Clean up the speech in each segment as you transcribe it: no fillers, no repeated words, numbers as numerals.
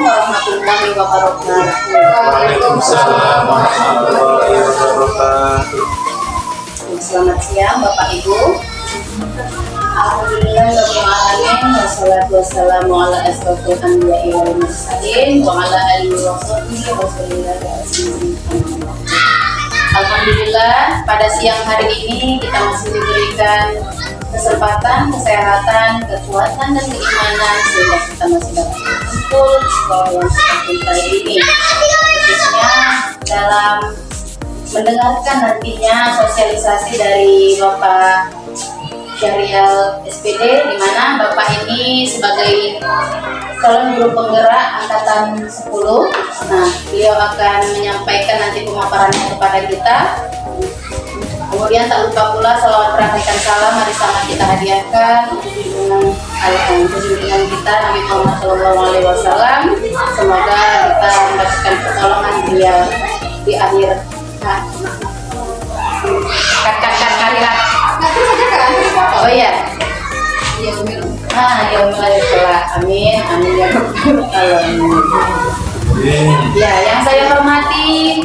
warahmatullahi wabarakatuh. Waalaikumsalam warahmatullahi wabarakatuh. Selamat siang Bapak Ibu. Alhamdulillahirrahmanirrahim. Wassalatu wassalamu ala asrofil anbiya'i wal mursalin wa ala alihi wa sahbihi wa sallam. Alhamdulillah, pada siang hari ini kita masih diberikan kesempatan, kesehatan, kekuatan, dan keimanan sehingga kita masih dapat berkumpul di sekolah yang kita cintai ini, khususnya dalam mendengarkan nantinya sosialisasi dari Bapak Syahrial SPD, di mana Bapak ini sebagai calon guru penggerak angkatan 10. Nah, beliau akan menyampaikan nanti pemaparannya kepada kita. Kemudian tak lupa pula salawat perhatikan salam mari sama kita hadiahkan untuk junjungan kita Nabi Muhammad SAW. Semoga kita mendapatkan pertolongan beliau di akhir akhirat. Oh iya. Ya mulai. Amin ya rabbal alamin. Ya, yang saya hormati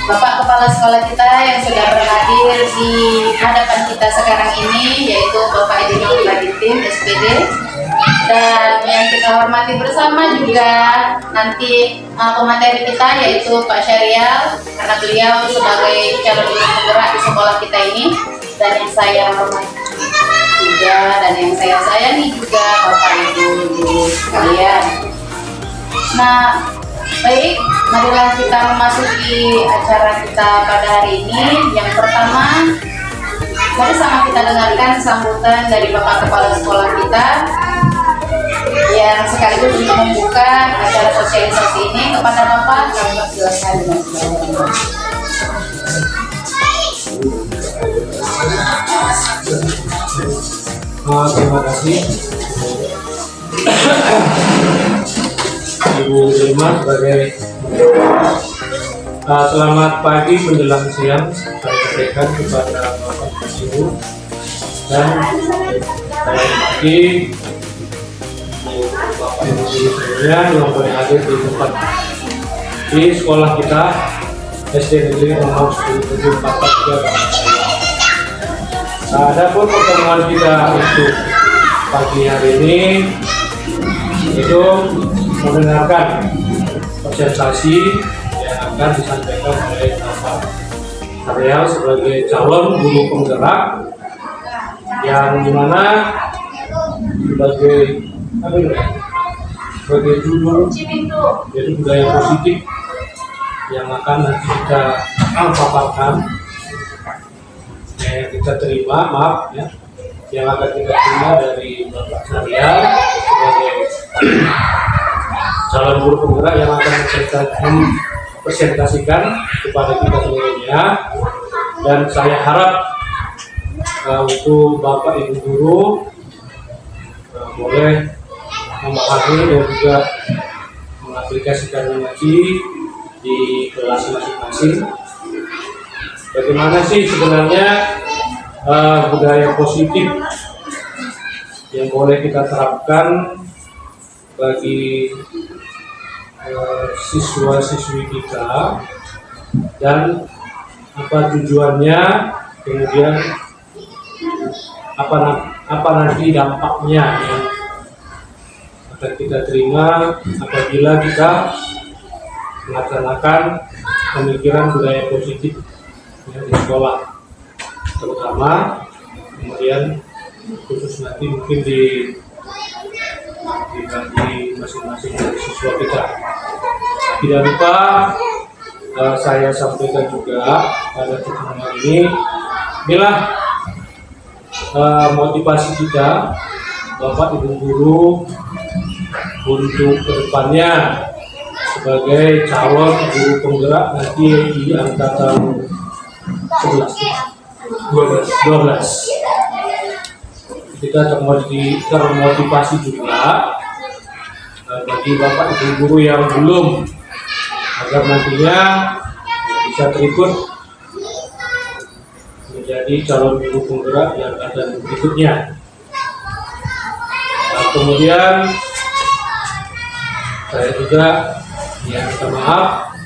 Bapak Kepala Sekolah kita yang sudah berhadir di hadapan kita sekarang ini, yaitu Bapak Edi Baditin SPD, dan yang kita hormati bersama juga nanti pemateri kita yaitu Pak Syahrial, karena beliau sebagai calon guru penggerak di sekolah kita ini, dan yang saya hormati juga dan yang saya sayangi juga Bapak Ibu sekalian. Nah, baik, marilah kita memasuki acara kita pada hari ini. Yang pertama, mari sama kita dengarkan sambutan dari Bapak Kepala Sekolah kita yang sekaligus untuk membuka acara sosialisasi ini. Kepada Bapak, kami persilakan dengan segala hormat. Terima kasih Ibu Zulma sebagai selamat pagi menjelang siang saya sampaikan kepada Bapak Ibu dan selamat pagi Bapak Ibu semuanya yang berhadir di tempat di sekolah kita SD Negeri nomor 10743. Adapun pertemuan kita untuk pagi hari ini itu mendengarkan presentasi yang akan disampaikan oleh Bapak Syahrial sebagai calon guru penggerak, yang dimana sebagai judul yaitu budaya positif yang akan nanti kita paparkan. Kita terima, maaf ya, yang akan kita terima dari Bapak Syahrial sebagai calon guru penggerak yang akan presentasikan kepada kita semuanya. Dan saya harap untuk Bapak Ibu guru boleh memahami dan juga mengaplikasikan mengaji di kelas masing-masing. Bagaimana sih sebenarnya budaya positif yang boleh kita terapkan bagi siswa-siswi kita, dan apa tujuannya, kemudian apa nanti dampaknya yang akan kita terima apabila kita melaksanakan pemikiran budaya positif di sekolah, terutama kemudian khusus nanti mungkin di masing-masing dari siswa kita. Tidak lupa saya sampaikan juga pada pertemuan ini, inilah motivasi kita Bapak Ibu guru untuk kedepannya sebagai calon guru penggerak nanti di angkatan 12. Kita termotivasi juga bagi Bapak Ibu guru yang belum, agar nantinya bisa terikut menjadi calon guru penggerak yang akan berikutnya. Kemudian Saya juga minta maaf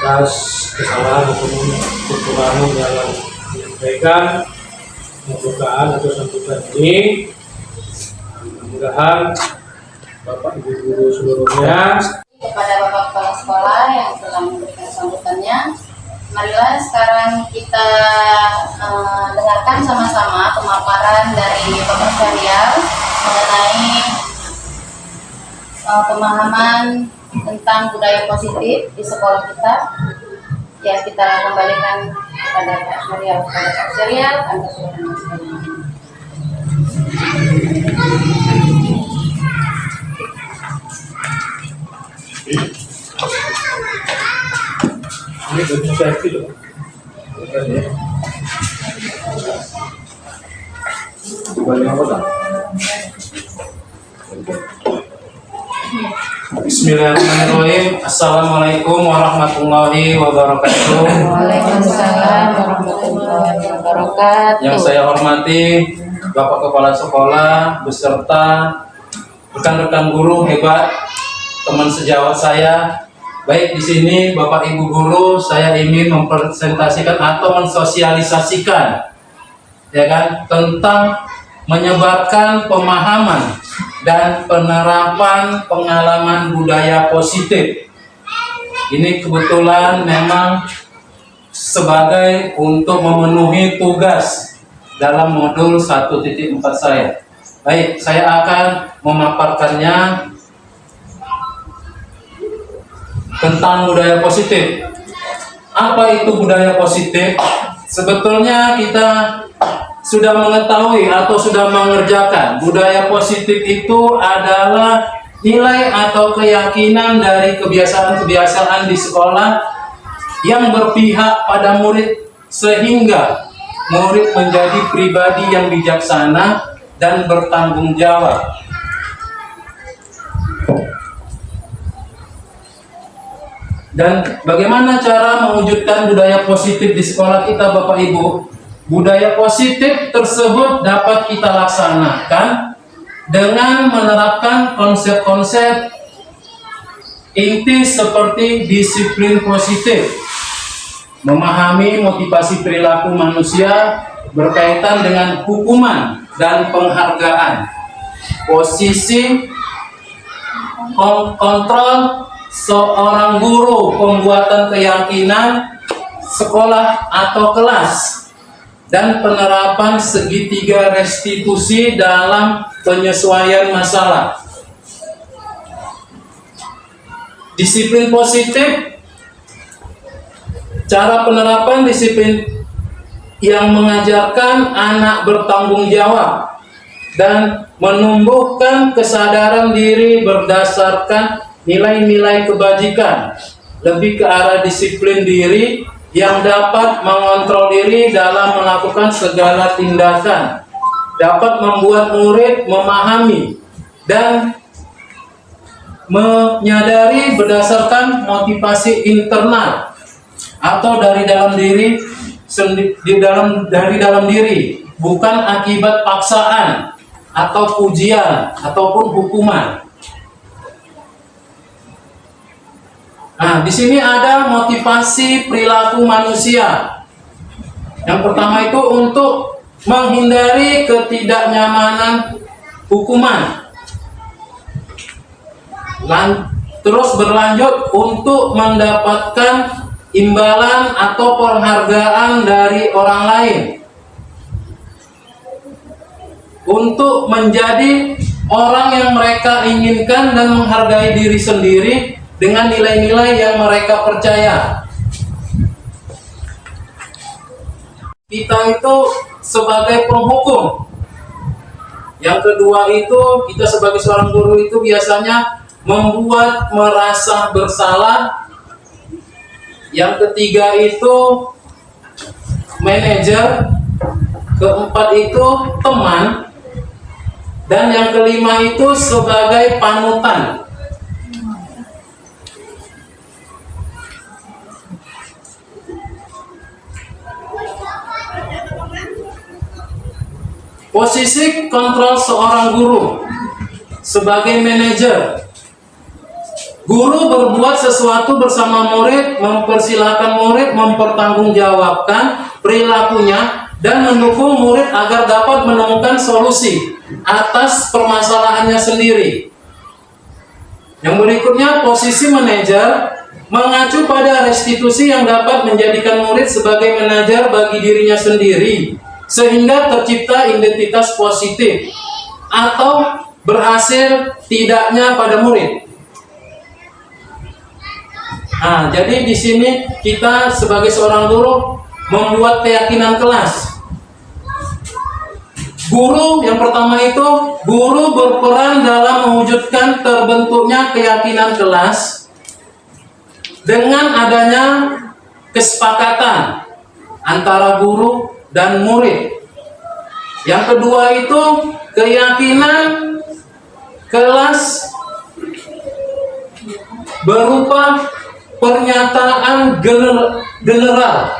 atas kesalahan ataupun kekurangan dalam menyampaikan pembukaan atau sambutan ini. Mudah-mudahan Bapak Ibu guru seluruhnya, kepada Bapak Kepala Sekolah yang telah memberikan sambutannya. Marilah sekarang kita dengarkan sama-sama pemaparan dari Bapak Syahrial mengenai pemahaman tentang budaya positif di sekolah kita. Ya, kita kembalikan kepada Pak Syahrial. Pak Syahrial, Anda silakan. ini baju selfie loh. Bismillahirrahmanirrahim. Assalamualaikum warahmatullahi wabarakatuh. Waalaikumsalam warahmatullahi wabarakatuh. Yang saya hormati Bapak Kepala Sekolah beserta rekan-rekan guru hebat, teman sejawat saya. Baik, di sini Bapak Ibu guru, saya ingin mempresentasikan atau mensosialisasikan, ya kan, tentang menyebarkan pemahaman dan penerapan pengalaman budaya positif. Ini kebetulan memang sebagai untuk memenuhi tugas dalam modul 1.4 saya. Baik, saya akan memaparkannya tentang budaya positif. Apa itu budaya positif? Sebetulnya kita sudah mengetahui atau sudah mengerjakan. Budaya positif itu adalah nilai atau keyakinan dari kebiasaan-kebiasaan di sekolah yang berpihak pada murid sehingga murid menjadi pribadi yang bijaksana dan bertanggung jawab. Dan bagaimana cara mewujudkan budaya positif di sekolah kita, Bapak Ibu? Budaya positif tersebut dapat kita laksanakan dengan menerapkan konsep-konsep inti seperti disiplin positif, memahami motivasi perilaku manusia berkaitan dengan hukuman dan penghargaan, posisi kontrol seorang guru, pembuatan keyakinan sekolah atau kelas, dan penerapan segitiga restitusi dalam penyesuaian masalah. Disiplin positif, cara penerapan disiplin yang mengajarkan anak bertanggung jawab dan menumbuhkan kesadaran diri berdasarkan nilai-nilai kebajikan, lebih ke arah disiplin diri yang dapat mengontrol diri dalam melakukan segala tindakan, dapat membuat murid memahami dan menyadari berdasarkan motivasi internal atau dari dalam diri, bukan akibat paksaan atau pujian ataupun hukuman. Nah, di sini ada motivasi perilaku manusia. Yang pertama itu untuk menghindari ketidaknyamanan hukuman. Terus berlanjut untuk mendapatkan imbalan atau penghargaan dari orang lain. Untuk menjadi orang yang mereka inginkan dan menghargai diri sendiri dengan nilai-nilai yang mereka percaya. Kita itu sebagai penghukum. Yang kedua itu, kita sebagai seorang guru itu biasanya membuat merasa bersalah. Yang ketiga itu manajer. Keempat itu teman. Dan yang kelima itu sebagai panutan. Posisi kontrol seorang guru sebagai manajer. Guru berbuat sesuatu bersama murid, mempersilahkan murid mempertanggungjawabkan perilakunya dan mendukung murid agar dapat menemukan solusi atas permasalahannya sendiri. Yang berikutnya, posisi manajer mengacu pada restitusi yang dapat menjadikan murid sebagai manajer bagi dirinya sendiri, sehingga tercipta identitas positif atau berhasil tidaknya pada murid. Nah, jadi di sini kita sebagai seorang guru membuat keyakinan kelas. Guru yang pertama itu, guru berperan dalam mewujudkan terbentuknya keyakinan kelas dengan adanya kesepakatan antara guru dan murid. Yang kedua itu keyakinan kelas berupa pernyataan general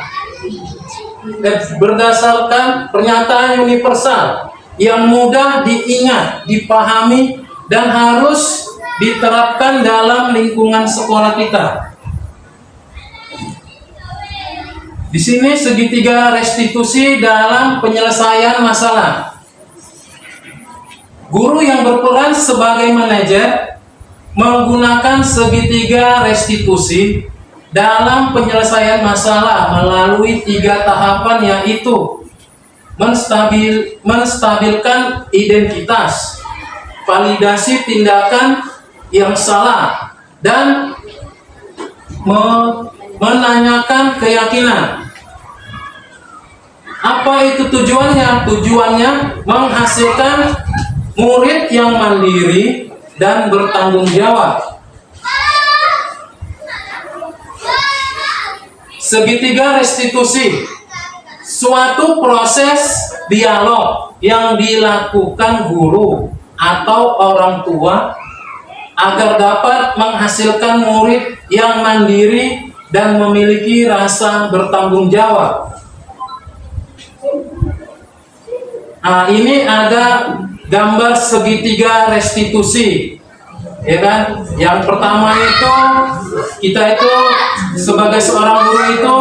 berdasarkan pernyataan universal yang mudah diingat, dipahami, dan harus diterapkan dalam lingkungan sekolah kita. Di sini segitiga restitusi dalam penyelesaian masalah. Guru yang berperan sebagai manajer menggunakan segitiga restitusi dalam penyelesaian masalah melalui 3 tahapan, yaitu menstabilkan identitas, validasi tindakan yang salah, dan menanyakan keyakinan. Apa itu tujuannya? Tujuannya menghasilkan murid yang mandiri dan bertanggung jawab. Segitiga restitusi, suatu proses dialog yang dilakukan guru atau orang tua agar dapat menghasilkan murid yang mandiri dan memiliki rasa bertanggung jawab. Nah, ini ada gambar segitiga restitusi, ya kan? Yang pertama itu kita itu sebagai seorang guru itu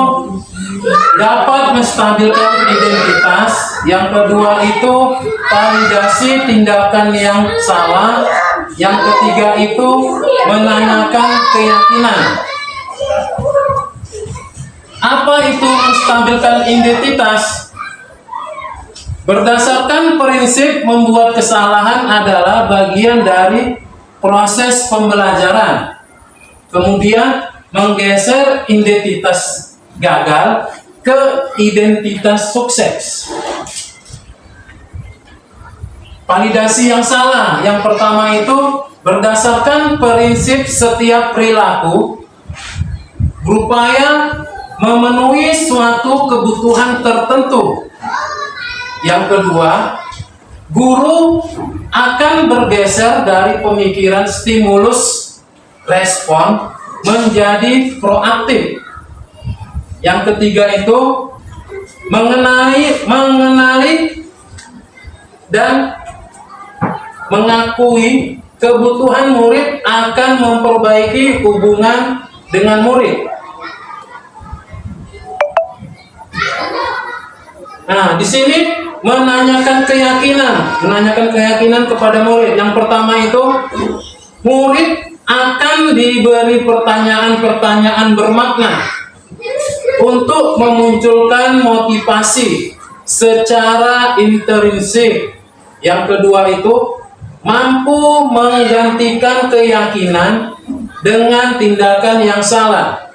dapat menstabilkan identitas. Yang kedua itu validasi tindakan yang salah. Yang ketiga itu menanyakan keyakinan. Apa itu menstabilkan identitas? Berdasarkan prinsip membuat kesalahan adalah bagian dari proses pembelajaran. Kemudian menggeser identitas gagal ke identitas sukses. Validasi yang salah. Yang pertama itu berdasarkan prinsip setiap perilaku berupaya memenuhi suatu kebutuhan tertentu. Yang kedua, guru akan bergeser dari pemikiran stimulus respon menjadi proaktif. Yang ketiga itu mengenali dan mengakui kebutuhan murid akan memperbaiki hubungan dengan murid. Nah, di sini menanyakan keyakinan kepada murid. Yang pertama itu murid akan diberi pertanyaan-pertanyaan bermakna untuk memunculkan motivasi secara intrinsik. Yang kedua itu mampu menggantikan keyakinan dengan tindakan yang salah.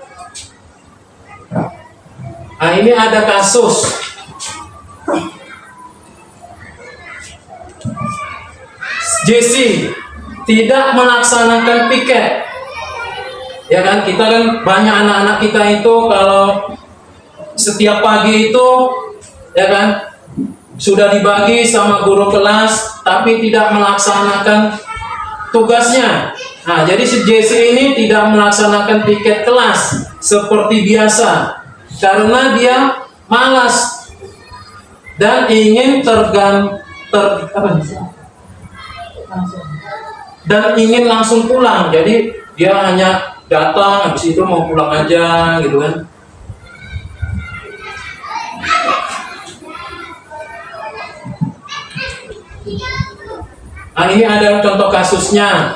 Nah, ini ada kasus Jesse tidak melaksanakan piket. Ya kan, kita kan banyak anak-anak kita itu kalau setiap pagi itu ya kan sudah dibagi sama guru kelas tapi tidak melaksanakan tugasnya. Nah, jadi si Jesse ini tidak melaksanakan piket kelas seperti biasa karena dia malas dan ingin ingin langsung pulang. Jadi dia hanya datang habis itu mau pulang aja gitu kan. Nah, ini ada contoh kasusnya.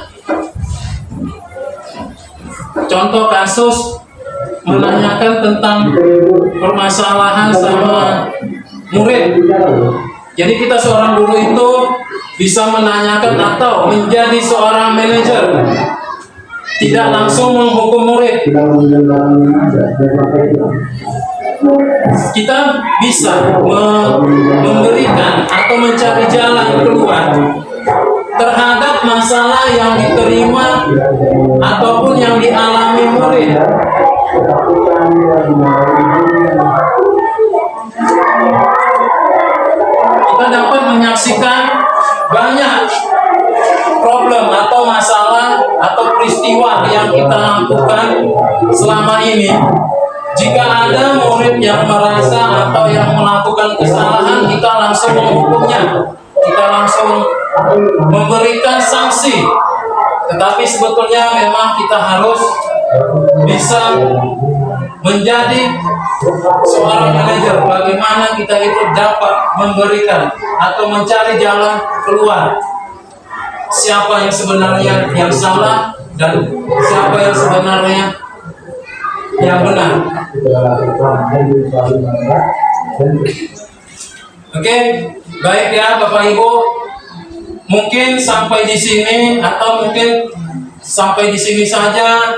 Contoh kasus menanyakan tentang permasalahan sama murid. Jadi kita seorang guru itu bisa menanyakan atau menjadi seorang manajer, tidak langsung menghukum murid. Kita bisa memberikan atau mencari jalan keluar terhadap masalah yang diterima ataupun yang dialami murid. Kita dapat menyaksikan banyak problem atau masalah atau peristiwa yang kita lakukan selama ini. Jika ada murid yang merasa atau yang melakukan kesalahan, kita langsung menghukumnya, kita langsung memberikan sanksi. Tetapi sebetulnya memang kita harus bisa menjadi seorang manajer. Bagaimana kita itu dapat memberikan atau mencari jalan keluar. Siapa yang sebenarnya yang salah dan siapa yang sebenarnya yang benar. Oke, baik ya Bapak Ibu. Mungkin sampai di sini atau mungkin sampai di sini saja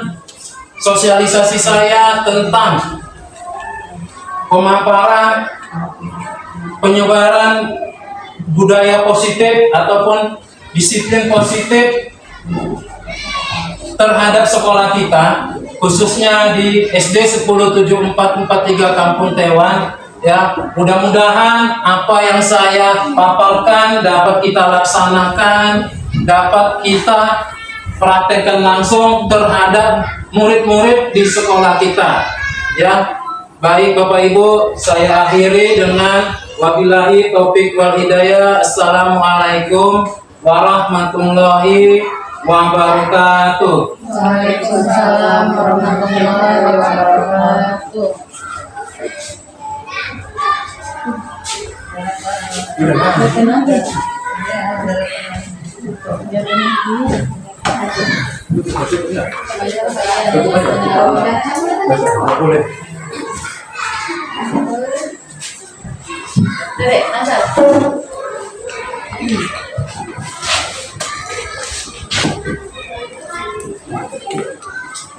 sosialisasi saya tentang pemaparan penyebaran budaya positif ataupun disiplin positif terhadap sekolah kita, khususnya di SD 1074443 Kampung Tewan. Ya, mudah-mudahan apa yang saya paparkan dapat kita laksanakan, dapat kita praktekkan langsung terhadap murid-murid di sekolah kita. Ya, baik Bapak Ibu, saya akhiri dengan wabillahi taufik wal hidayah. Assalamualaikum warahmatullahi wabarakatuh. Waalaikumsalam warahmatullahi wabarakatuh.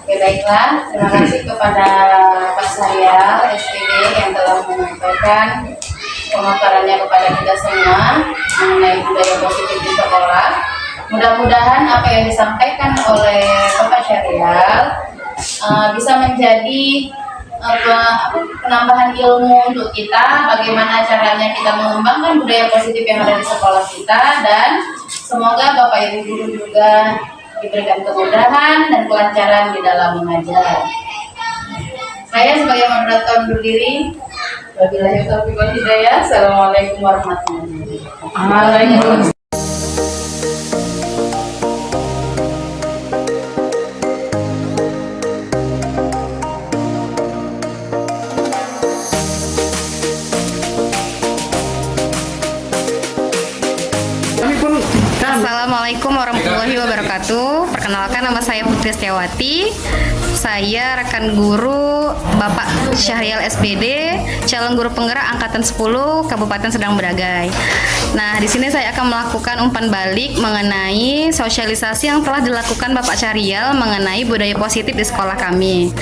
Oke, baiklah, terima kasih kepada Pak Syarial SPD yang telah menyampaikan pemaparannya kepada kita semua mengenai budaya positif di sekolah. Mudah-mudahan apa yang disampaikan oleh Bapak Syarial bisa menjadi penambahan ilmu untuk kita, bagaimana caranya kita mengembangkan budaya positif yang ada di sekolah kita, dan semoga Bapak Ibu guru juga diberikan kemudahan dan kelancaran di dalam mengajar. Saya sebagai moderator undur diri. Wabillahi taufiq wal hidayah. Assalamualaikum warahmatullahi wabarakatuh. Assalamualaikum warahmatullahi wabarakatuh. Perkenalkan, nama saya Putri Setiawati. Saya rekan guru Bapak Syahrial SPD, calon guru penggerak angkatan 10 Kabupaten Sedang Beragai. Nah, di sini saya akan melakukan umpan balik mengenai sosialisasi yang telah dilakukan Bapak Syahrial mengenai budaya positif di sekolah kami.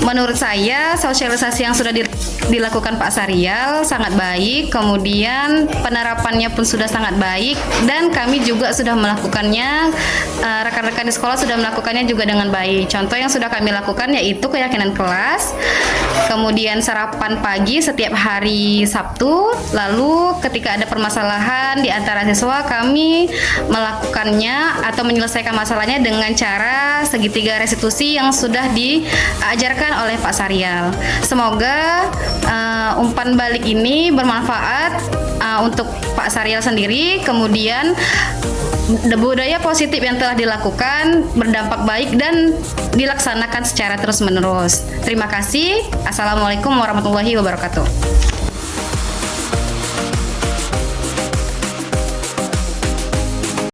Menurut saya, sosialisasi yang sudah dilakukan Pak Syahrial sangat baik, kemudian penerapannya pun sudah sangat baik, dan kami juga sudah melakukannya, rekan-rekan di sekolah sudah melakukannya juga dengan baik. Contoh yang sudah kami lakukan yaitu keyakinan kelas, kemudian sarapan pagi setiap hari Sabtu, lalu ketika ada permasalahan di antara siswa, kami melakukannya atau menyelesaikan masalahnya dengan cara segitiga restitusi yang sudah diajarkan oleh Pak Syahrial. Semoga umpan balik ini bermanfaat untuk Pak Sarial sendiri, kemudian budaya positif yang telah dilakukan berdampak baik dan dilaksanakan secara terus-menerus. Terima kasih. Assalamualaikum warahmatullahi wabarakatuh.